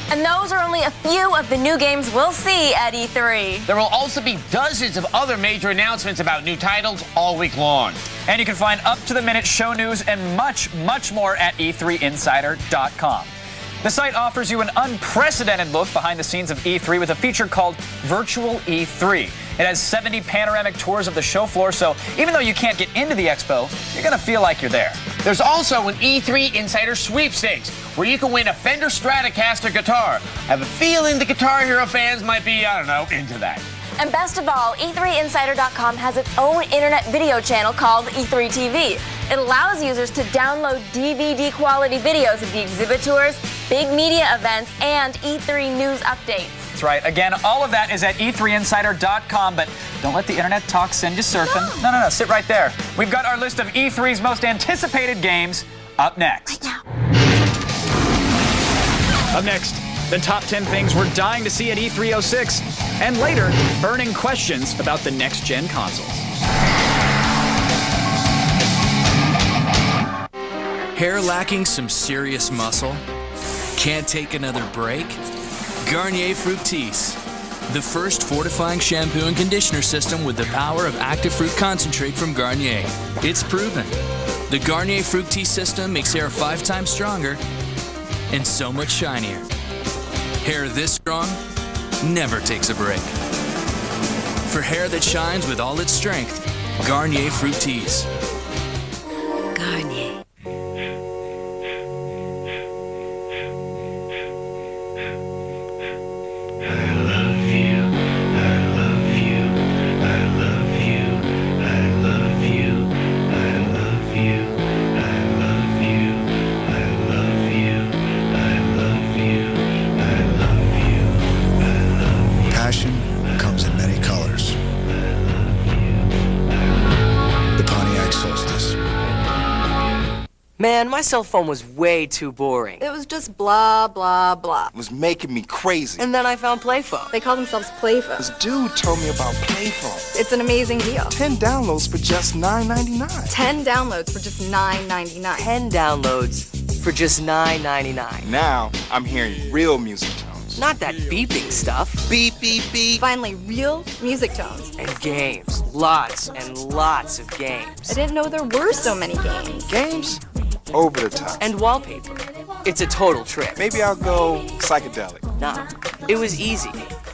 And those are only a few of the new games we'll see at E3. There will also be dozens of other major announcements about new titles all week long. And you can find up-to-the-minute show news and much, much more at E3Insider.com. The site offers you an unprecedented look behind the scenes of E3 with a feature called Virtual E3. It has 70 panoramic tours of the show floor, so even though you can't get into the expo, you're going to feel like you're there. There's also an E3 Insider Sweepstakes, where you can win a Fender Stratocaster guitar. I have a feeling the Guitar Hero fans might be, into that. And best of all, E3Insider.com has its own internet video channel called E3 TV. It allows users to download DVD quality videos of the exhibit tours, big media events, and E3 news updates. That's right. Again, all of that is at E3Insider.com, but don't let the internet talk send you surfing. No. Sit right there. We've got our list of E3's most anticipated games up next. Right now. Up next, the top 10 things we're dying to see at E306, and later, burning questions about the next-gen consoles. Hair lacking some serious muscle? Can't take another break? Garnier Fructis, the first fortifying shampoo and conditioner system with the power of active fruit concentrate from Garnier. It's proven. The Garnier Fructis system makes hair 5 times stronger and so much shinier. Hair this strong never takes a break. For hair that shines with all its strength, Garnier Fructis. Garnier. Man, my cell phone was way too boring. It was just blah, blah, blah. It was making me crazy. And then I found Playphone. They call themselves Playphone. This dude told me about Playphone. It's an amazing deal. 10 downloads for just $9.99. 10 downloads for just $9.99. 10 downloads for just $9.99. Now, I'm hearing real music tones. Not that beeping stuff. Beep, beep, beep. Finally, real music tones. And games. Lots and lots of games. I didn't know there were so many games. Games? Over the top. And wallpaper. It's a total trip. Maybe I'll go psychedelic. Nah, it was easy.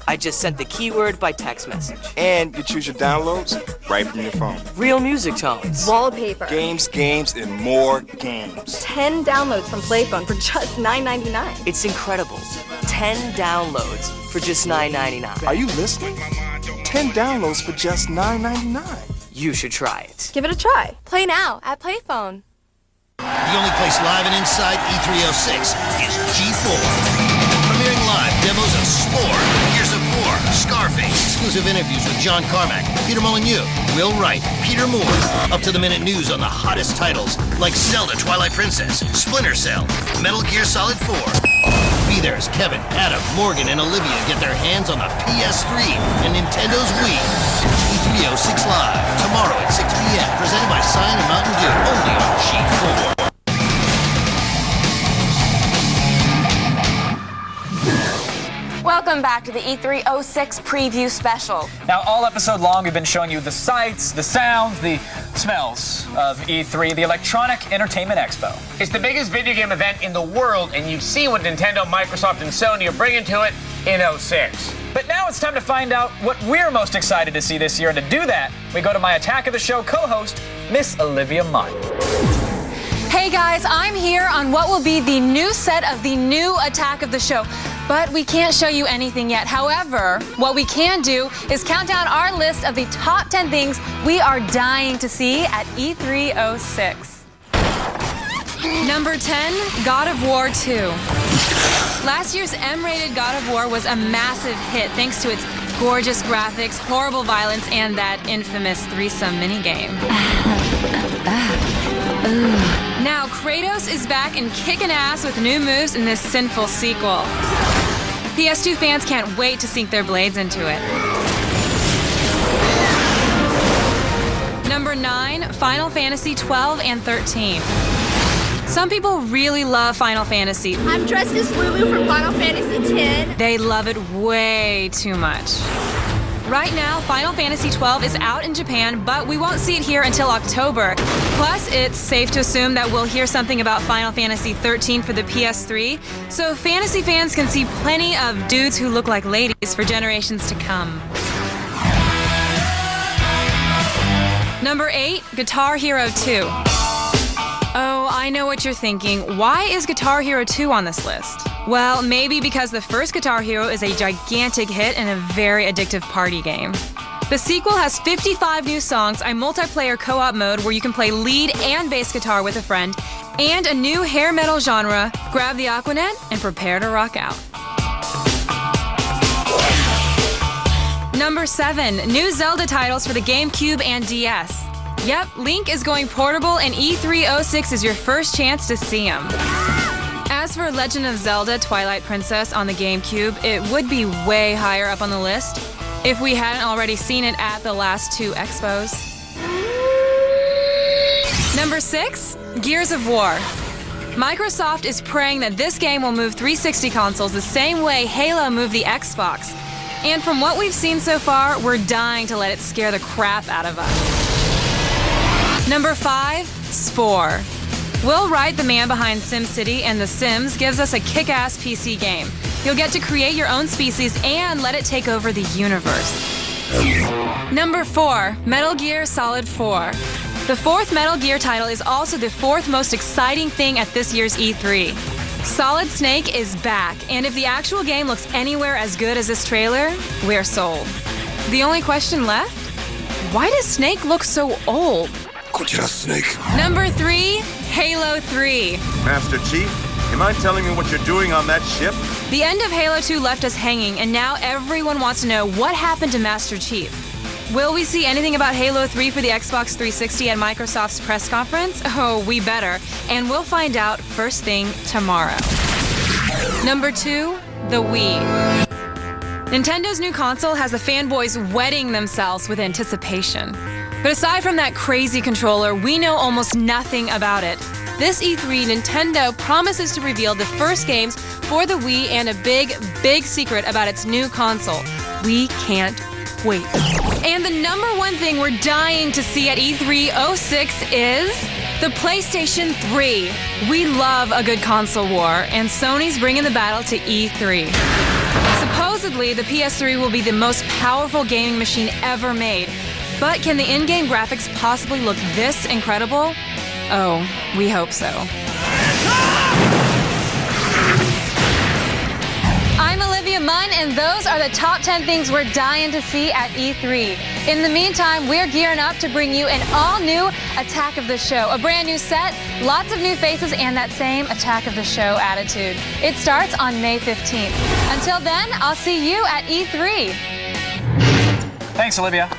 I just sent the keyword by text message. And you choose your downloads right from your phone. Real music tones. Wallpaper. Games, and more games. 10 downloads from Playphone for just $9.99. It's incredible. 10 downloads for just $9.99. Are you listening? 10 downloads for just $9.99. You should try it. Give it a try. Play now at Playphone. The only place live and inside E306 is G4. Premiering live demos of Spore, Gears of War, Scarface, exclusive interviews with John Carmack, Peter Molyneux, Will Wright, Peter Moore, up-to-the-minute news on the hottest titles like Zelda Twilight Princess, Splinter Cell, Metal Gear Solid 4. Be there as Kevin, Adam, Morgan, and Olivia get their hands on the PS3 and Nintendo's Wii. E306 Live, tomorrow at 6 p.m., presented by Cyan and Mountain Dew, only on G4. Welcome back to the E306 preview special. Now, all episode long, we've been showing you the sights, the sounds, the smells of E3, the Electronic Entertainment Expo. It's the biggest video game event in the world, and you've seen what Nintendo, Microsoft, and Sony are bringing to it in 06. But now it's time to find out what we're most excited to see this year, and to do that, we go to my Attack of the Show co-host, Miss Olivia Munn. Hey guys, I'm here on what will be the new set of the new Attack of the Show. But we can't show you anything yet. However, what we can do is count down our list of the top 10 things we are dying to see at E306. Number 10, God of War 2. Last year's M-rated God of War was a massive hit thanks to its gorgeous graphics, horrible violence, and that infamous threesome minigame. Now, Kratos is back and kicking ass with new moves in this sinful sequel. PS2 fans can't wait to sink their blades into it. Number 9, Final Fantasy 12 and 13. Some people really love Final Fantasy. I'm dressed as Lulu from Final Fantasy X. They love it way too much. Right now, Final Fantasy 12 is out in Japan, but we won't see it here until October. Plus, it's safe to assume that we'll hear something about Final Fantasy 13 for the PS3, so fantasy fans can see plenty of dudes who look like ladies for generations to come. Number 8, Guitar Hero 2. Oh, I know what you're thinking. Why is Guitar Hero 2 on this list? Well, maybe because the first Guitar Hero is a gigantic hit and a very addictive party game. The sequel has 55 new songs, a multiplayer co-op mode where you can play lead and bass guitar with a friend, and a new hair metal genre. Grab the Aquanet and prepare to rock out. Number 7, new Zelda titles for the GameCube and DS. Yep, Link is going portable, and E306 is your first chance to see him. As for Legend of Zelda Twilight Princess on the GameCube, it would be way higher up on the list if we hadn't already seen it at the last 2 expos. Number 6, Gears of War. Microsoft is praying that this game will move 360 consoles the same way Halo moved the Xbox. And from what we've seen so far, we're dying to let it scare the crap out of us. Number 5, Spore. Will Wright, the man behind SimCity and The Sims, gives us a kick-ass PC game. You'll get to create your own species and let it take over the universe. Number 4, Metal Gear Solid 4. The 4th Metal Gear title is also the 4th most exciting thing at this year's E3. Solid Snake is back, and if the actual game looks anywhere as good as this trailer, we're sold. The only question left? Why does Snake look so old? Snake. Number 3, Halo 3. Master Chief, you mind telling me what you're doing on that ship? The end of Halo 2 left us hanging, and now everyone wants to know what happened to Master Chief. Will we see anything about Halo 3 for the Xbox 360 at Microsoft's press conference? Oh, we better. And we'll find out first thing tomorrow. Number 2, the Wii. Nintendo's new console has the fanboys wetting themselves with anticipation. But aside from that crazy controller, we know almost nothing about it. This E3, Nintendo promises to reveal the first games for the Wii and a big, big secret about its new console. We can't wait. And the number 1 thing we're dying to see at E306 is the PlayStation 3. We love a good console war, and Sony's bringing the battle to E3. Supposedly, the PS3 will be the most powerful gaming machine ever made. But can the in-game graphics possibly look this incredible? Oh, we hope so. I'm Olivia Munn, and those are the top 10 things we're dying to see at E3. In the meantime, we're gearing up to bring you an all-new Attack of the Show. A brand new set, lots of new faces, and that same Attack of the Show attitude. It starts on May 15th. Until then, I'll see you at E3. Thanks, Olivia.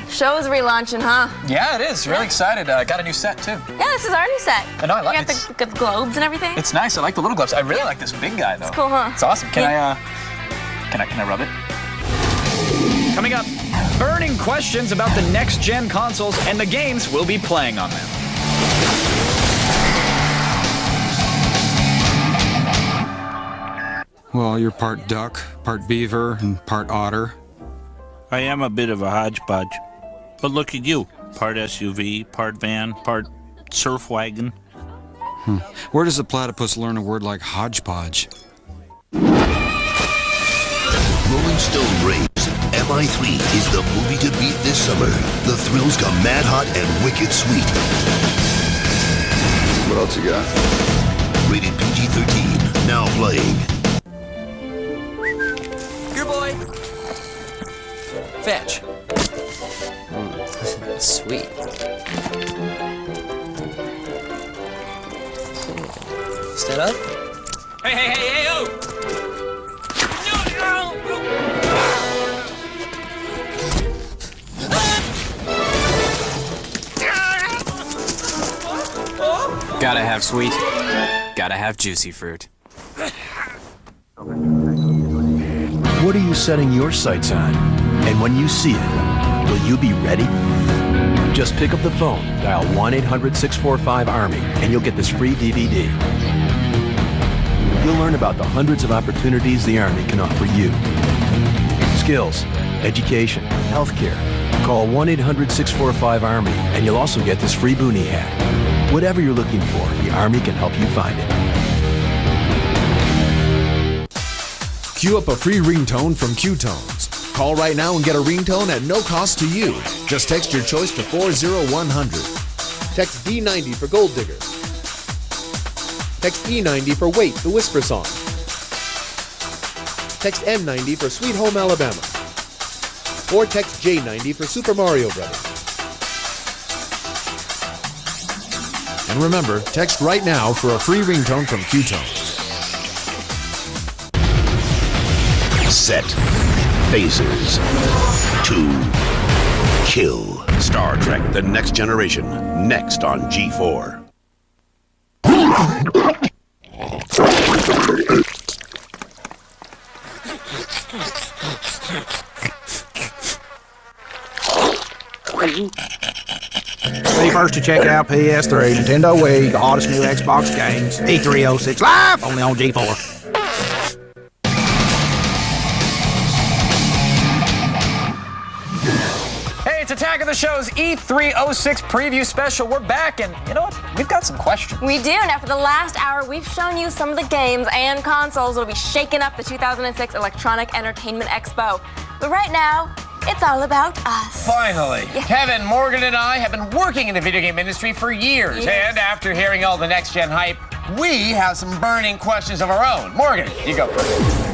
Show is relaunching, huh? Yeah, it is. Really excited. Got a new set, too. Yeah, this is our new set. I know, I like it. You got the globes and everything. It's nice. I like the little gloves. I really like this big guy, though. It's cool, huh? It's awesome. Can I rub it? Coming up, burning questions about the next-gen consoles and the games we'll be playing on them. Well, you're part duck, part beaver, and part otter. I am a bit of a hodgepodge. But look at you. Part SUV, part van, part surf wagon. Where does a platypus learn a word like hodgepodge? Rolling Stone raves MI3 is the movie to beat this summer. The thrills come mad hot and wicked sweet. else you got? Rated PG-13. Now playing. Your boy. Fetch. Sweet. Stand up. Hey, oh! Gotta have sweet. Gotta have juicy fruit. What are you setting your sights on? And when you see it, will you be ready? Just pick up the phone, dial 1-800-645-ARMY, and you'll get this free DVD. You'll learn about the hundreds of opportunities the Army can offer you. Skills, education, healthcare. Call 1-800-645-ARMY, and you'll also get this free boonie hat. Whatever you're looking for, the Army can help you find it. Queue up a free ringtone from Q-Tones. Call right now and get a ringtone at no cost to you. Just text your choice to 40100. Text D90 for Gold Digger. Text E90 for Wait, the Whisper Song. Text M90 for Sweet Home Alabama. Or text J90 for Super Mario Brothers. And remember, text right now for a free ringtone from Q-Tones. Set. Phasers. 2. Kill. Star Trek: The Next Generation. Next on G4. Be first to check out PS3, Nintendo Wii, the hottest new Xbox games, E306 live, only on G4. Hey, it's Attack of the Show's E306 preview special. We're back, and you know what? We've got some questions. We do. Now, for the last hour, we've shown you some of the games and consoles that will be shaking up the 2006 Electronic Entertainment Expo. But right now, it's all about us. Finally. Yeah. Kevin, Morgan, and I have been working in the video game industry for years. And after hearing all the next-gen hype, we have some burning questions of our own. Morgan, you go first.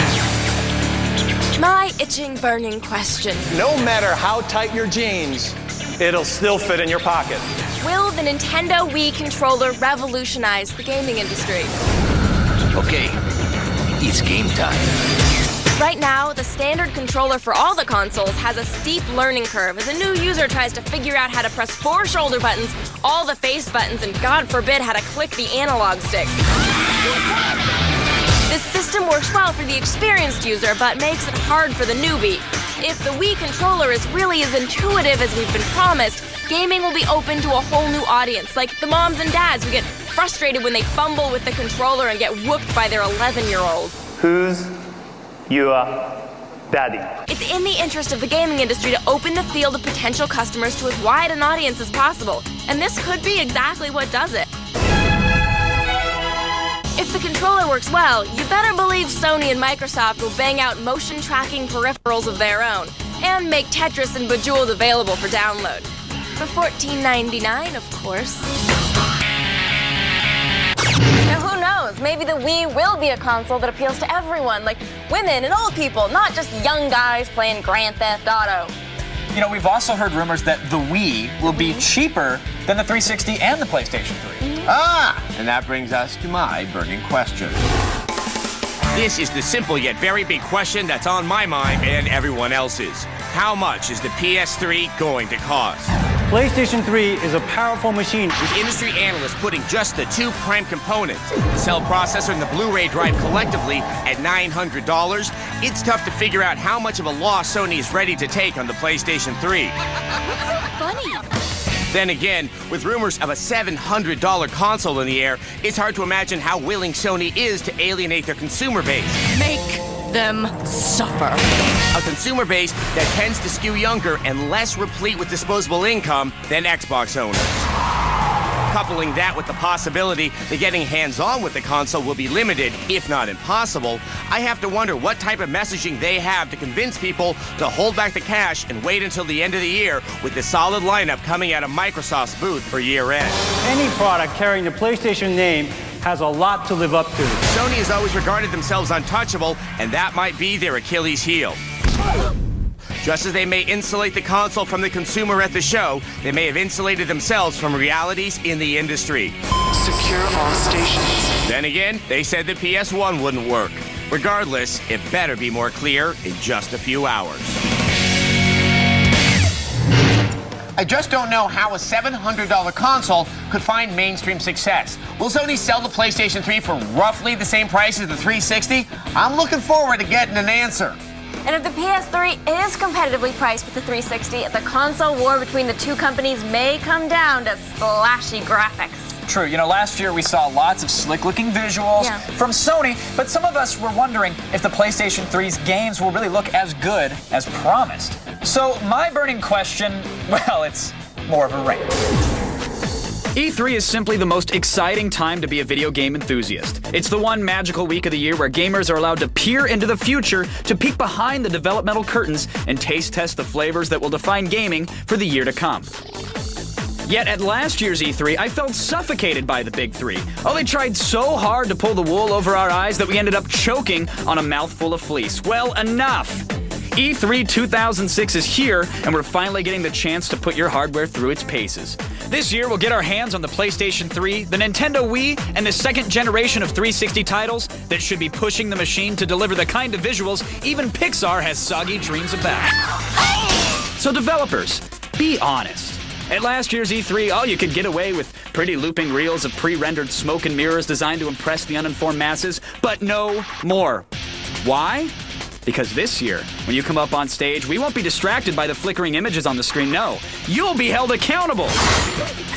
My itching, burning question. No matter how tight your jeans, it'll still fit in your pocket. Will the Nintendo Wii controller revolutionize the gaming industry? Okay, it's game time. Right now, the standard controller for all the consoles has a steep learning curve as a new user tries to figure out how to press 4 shoulder buttons, all the face buttons, and God forbid how to click the analog sticks. This system works well for the experienced user, but makes it hard for the newbie. If the Wii controller is really as intuitive as we've been promised, gaming will be open to a whole new audience, like the moms and dads who get frustrated when they fumble with the controller and get whooped by their 11-year-old. Who's your daddy? It's in the interest of the gaming industry to open the field of potential customers to as wide an audience as possible, and this could be exactly what does it. If the controller works well, you better believe Sony and Microsoft will bang out motion tracking peripherals of their own and make Tetris and Bejeweled available for download. For $14.99, of course. Now, who knows? Maybe the Wii will be a console that appeals to everyone, like women and old people, not just young guys playing Grand Theft Auto. You know, we've also heard rumors that the Wii will be cheaper than the 360 and the PlayStation 3. And that brings us to my burning question. This is the simple yet very big question that's on my mind and everyone else's. How much is the PS3 going to cost? PlayStation 3 is a powerful machine. With industry analysts putting just the 2 prime components, the cell processor and the Blu-ray drive collectively at $900, it's tough to figure out how much of a loss Sony is ready to take on the PlayStation 3. What's so funny? Then again, with rumors of a $700 console in the air, it's hard to imagine how willing Sony is to alienate their consumer base. Make them suffer. A consumer base that tends to skew younger and less replete with disposable income than Xbox owners. Coupling that with the possibility that getting hands-on with the console will be limited, if not impossible, I have to wonder what type of messaging they have to convince people to hold back the cash and wait until the end of the year with the solid lineup coming out of Microsoft's booth for year-end. Any product carrying the PlayStation name has a lot to live up to. Sony has always regarded themselves untouchable, and that might be their Achilles heel. Just as they may insulate the console from the consumer at the show, they may have insulated themselves from realities in the industry. Secure all stations. Then again, they said the PS1 wouldn't work. Regardless, it better be more clear in just a few hours. I just don't know how a $700 console could find mainstream success. Will Sony sell the PlayStation 3 for roughly the same price as the 360? I'm looking forward to getting an answer. And if the PS3 is competitively priced with the 360, the console war between the two companies may come down to splashy graphics. True. You know, last year we saw lots of slick-looking visuals from Sony, but some of us were wondering if the PlayStation 3's games will really look as good as promised. So my burning question, well, it's more of a rant. E3 is simply the most exciting time to be a video game enthusiast. It's the one magical week of the year where gamers are allowed to peer into the future, to peek behind the developmental curtains and taste test the flavors that will define gaming for the year to come. Yet at last year's E3, I felt suffocated by the big three. Oh, they tried so hard to pull the wool over our eyes that we ended up choking on a mouthful of fleece. Well, enough! E3 2006 is here, and we're finally getting the chance to put your hardware through its paces. This year, we'll get our hands on the PlayStation 3, the Nintendo Wii, and the second generation of 360 titles that should be pushing the machine to deliver the kind of visuals even Pixar has soggy dreams about. So developers, be honest. At last year's E3, all you could get away with pretty looping reels of pre-rendered smoke and mirrors designed to impress the uninformed masses, but no more. Why? Because this year, when you come up on stage, we won't be distracted by the flickering images on the screen. No, you'll be held accountable.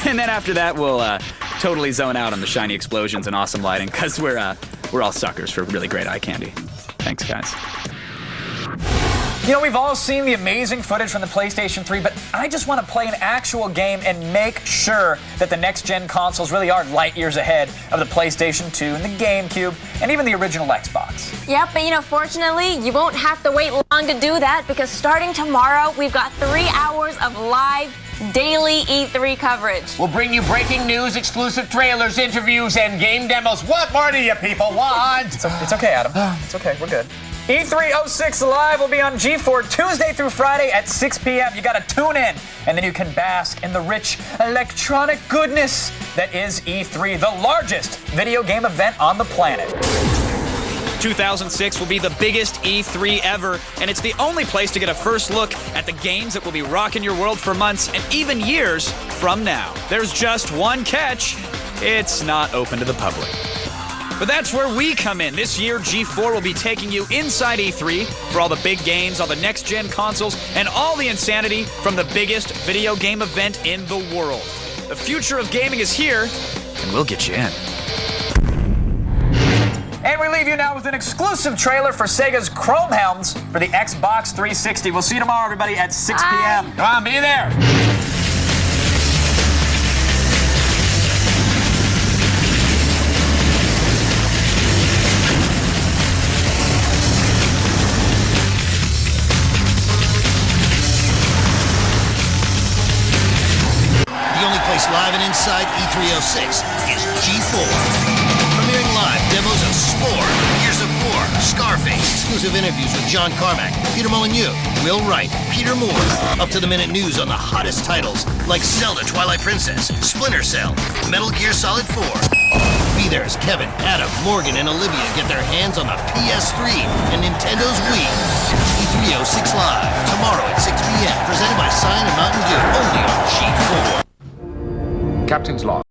And then after that, we'll totally zone out on the shiny explosions and awesome lighting, because we're all suckers for really great eye candy. Thanks, guys. You know, we've all seen the amazing footage from the PlayStation 3, but I just want to play an actual game and make sure that the next-gen consoles really are light years ahead of the PlayStation 2 and the GameCube and even the original Xbox. Yep, but you know, fortunately, you won't have to wait long to do that because starting tomorrow, we've got 3 hours of live daily E3 coverage. We'll bring you breaking news, exclusive trailers, interviews, and game demos. What more do you people want? It's okay, Adam. It's okay, we're good. E3 06 Live will be on G4 Tuesday through Friday at 6 p.m. You gotta tune in, and then you can bask in the rich electronic goodness that is E3, the largest video game event on the planet. 2006 will be the biggest E3 ever, and it's the only place to get a first look at the games that will be rocking your world for months and even years from now. There's just one catch: it's not open to the public. But that's where we come in. This year, G4 will be taking you inside E3 for all the big games, all the next-gen consoles, and all the insanity from the biggest video game event in the world. The future of gaming is here, and we'll get you in. And we leave you now with an exclusive trailer for Sega's Chrome Helms for the Xbox 360. We'll see you tomorrow, everybody, at 6 p.m. Come on, be there. The only place live and inside E306 is G4. Premiering live demos of Spore, Gears of War, Scarface, exclusive interviews with John Carmack, Peter Molyneux, Will Wright, Peter Moore, up-to-the-minute news on the hottest titles like Zelda Twilight Princess, Splinter Cell, Metal Gear Solid 4. Be there as Kevin, Adam, Morgan, and Olivia get their hands on the PS3 and Nintendo's Wii. E306 Live, tomorrow at 6 p.m., presented by Sign and Mountain Dew, only on G4. Captain's log.